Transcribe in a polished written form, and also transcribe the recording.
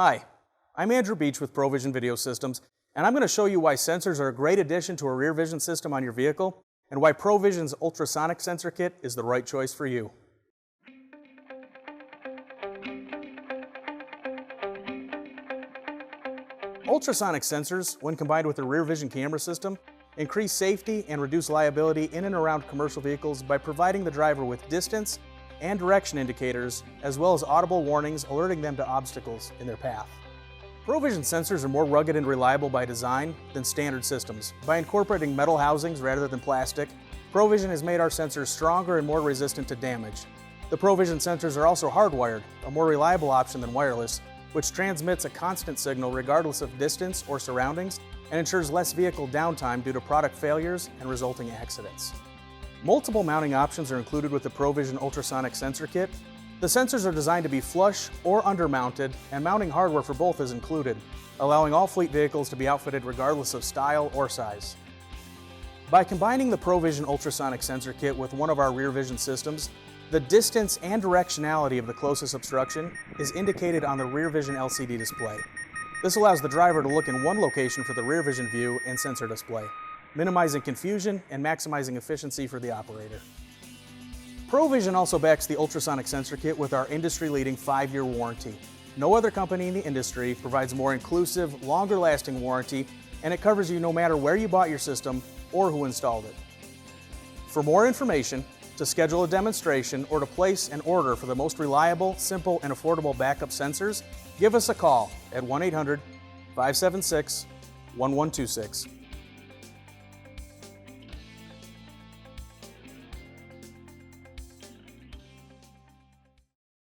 Hi, I'm Andrew Beach with ProVision Video Systems, and I'm going to show you why sensors are a great addition to a rear vision system on your vehicle, and why ProVision's Ultrasonic sensor kit is the right choice for you. Ultrasonic sensors, when combined with a rear vision camera system, increase safety and reduce liability in and around commercial vehicles by providing the driver with distance and direction indicators, as well as audible warnings alerting them to obstacles in their path. ProVision sensors are more rugged and reliable by design than standard systems. By incorporating metal housings rather than plastic, ProVision has made our sensors stronger and more resistant to damage. The ProVision sensors are also hardwired, a more reliable option than wireless, which transmits a constant signal regardless of distance or surroundings and ensures less vehicle downtime due to product failures and resulting accidents. Multiple mounting options are included with the ProVision Ultrasonic sensor kit. The sensors are designed to be flush or undermounted, and mounting hardware for both is included, allowing all fleet vehicles to be outfitted regardless of style or size. By combining the ProVision Ultrasonic sensor kit with one of our rear vision systems, the distance and directionality of the closest obstruction is indicated on the rear vision LCD display. This allows the driver to look in one location for the rear vision view and sensor display, minimizing confusion and maximizing efficiency for the operator. ProVision also backs the Ultrasonic sensor kit with our industry-leading 5-year warranty. No other company in the industry provides a more inclusive, longer-lasting warranty, and it covers you no matter where you bought your system or who installed it. For more information, to schedule a demonstration, or to place an order for the most reliable, simple, and affordable backup sensors, give us a call at 1-800-576-1126.